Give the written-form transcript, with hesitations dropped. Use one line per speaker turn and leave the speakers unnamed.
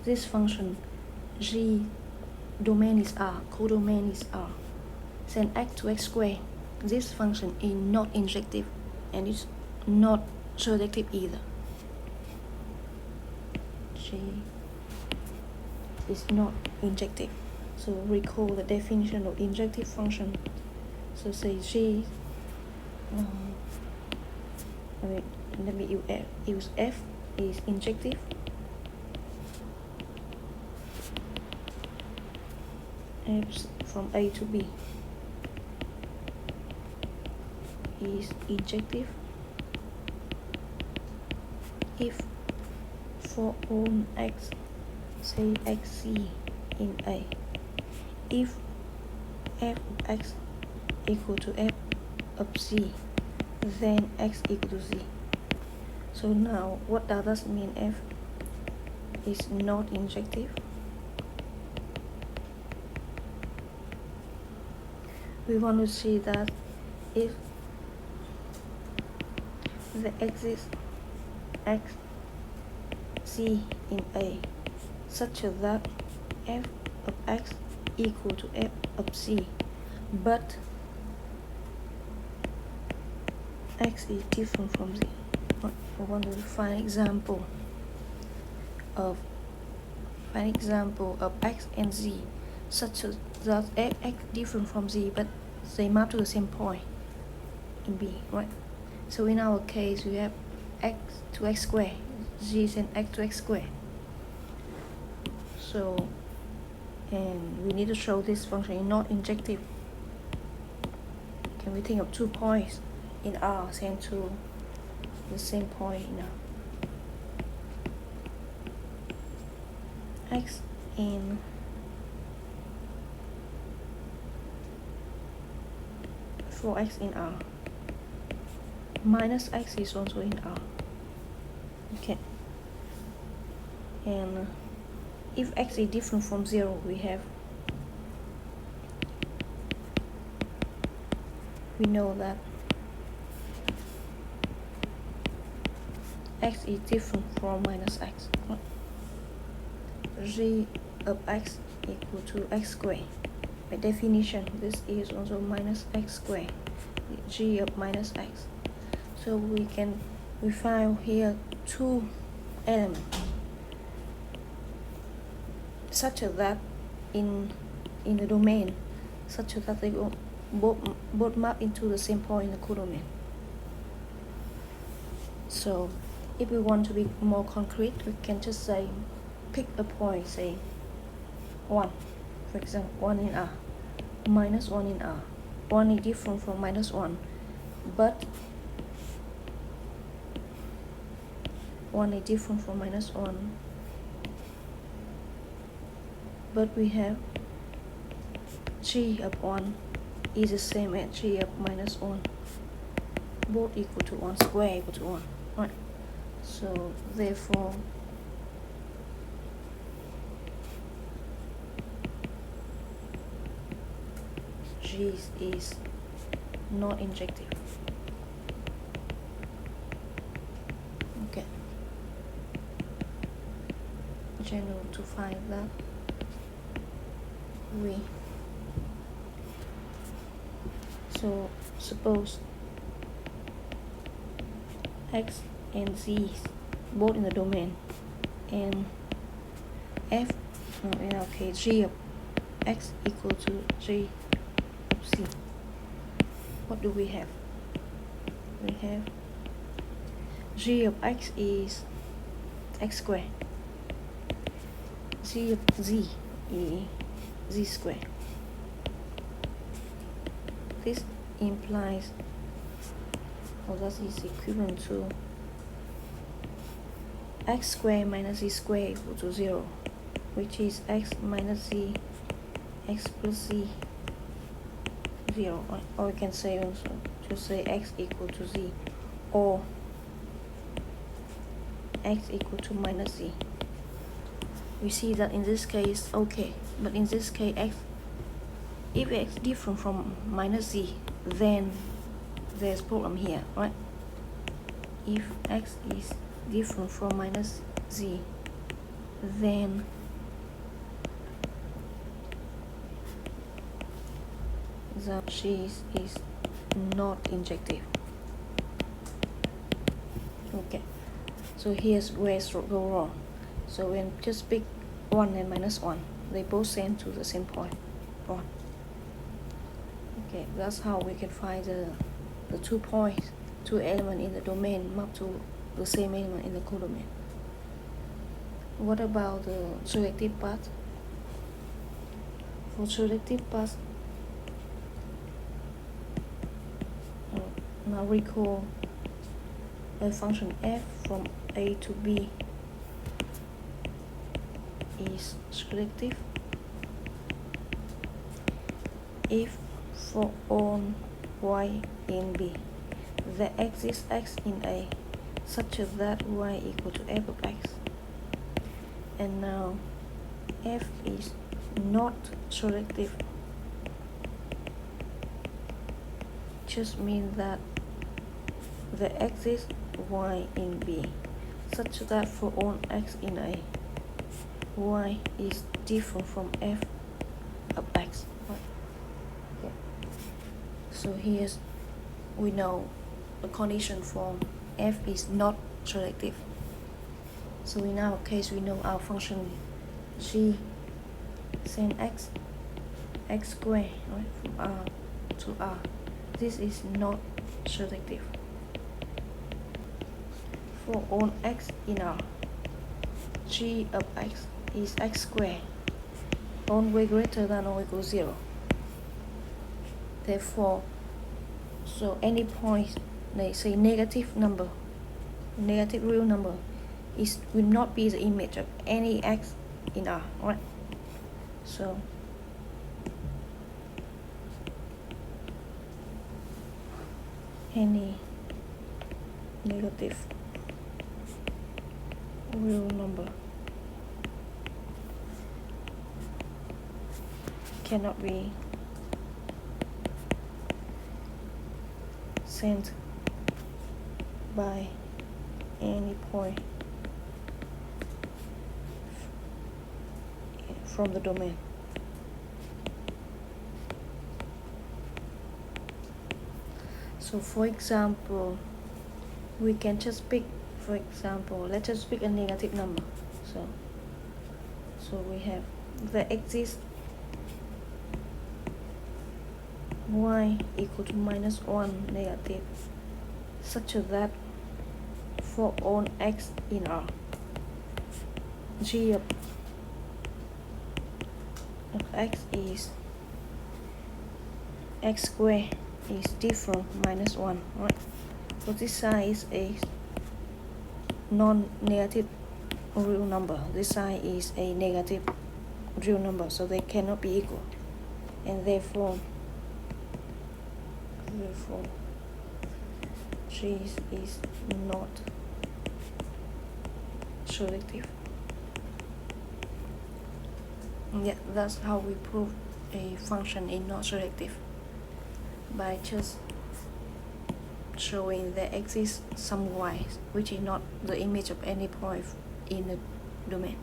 this function g domain is R, codomain is R, then x to x squared, this function is not injective and it's not surjective either. G is not injective. So recall the definition of injective function. So say G, let me use F is injective. F from A to B is injective if for all x, say xc in A, if f of x equal to f of z, then x equal to z. So now what does that mean? F is not injective. We want to see that if there exists x c in A such that f of x equal to f of c, but x is different from z. I want to find example of x and z such that x different from z, but they map to the same point in B, right? So in our case, we have x to x squared, z and x to x squared. So, and we need to show this function is not injective. Can we think of 2 points in R sent to the same point in R? X in for x in R, minus x is also in R. Okay, and if x is different from 0, we know that x is different from minus x. G of x equal to x squared. By definition, this is also minus x squared, g of minus x. So we find here 2 elements such that in the domain, such that they will both map into the same point in the codomain. So if we want to be more concrete, we can just say pick a point, say 1, for example, 1 in R, minus 1 in R. 1 is different from minus 1, but 1 is different from minus 1, but we have g of 1 is the same as g of minus 1, both equal to 1, square equal to 1, right? So therefore G is not injective. Okay, general to find that so suppose x and z both in the domain, and in our case g of x equal to g of c. What do we have? We have g of x is x squared, g of z is z squared. This implies, or that is equivalent to x squared minus z squared equal to 0, which is x minus z, x plus z, 0. Or we can say also, just say x equal to z, or x equal to minus z. We see that in this case, okay, but in this case, if x different from minus z, then there's problem here, right? If x is different from minus z, then the G is not injective. Okay, so here's where it go wrong. So when just pick 1 and -1, they both send to the same point, 1. Okay, that's how we can find the 2 points, 2 elements in the domain map to the same element in the codomain. What about the surjective part? For surjective part, now recall a function f from a to b is surjective if for all y in b there exists x in a such that y equal to f of x. And now f is not surjective just means that there exists y in b such that for all x in a y is different from f of x. Okay. So here's we know the condition for f is not surjective. So in our case, we know our function g sin x squared, right, from r to r. This is not surjective. For all x in r, g of x is x squared, always greater than or equal to 0. Therefore, so any point, they say negative number, negative real number, will not be the image of any x in R, right? So any negative real number cannot be sent by any point from the domain. So for example, we can just pick, for example, let's just pick a negative number. So we have there exists y equal to -1 negative such that for all x in R, g of x is x squared is different -1, right? So this side is a non-negative real number, this side is a negative real number, so they cannot be equal, and therefore g is not surjective. Yeah, that's how we prove a function is not surjective, by just showing there exists some y which is not the image of any point in the domain.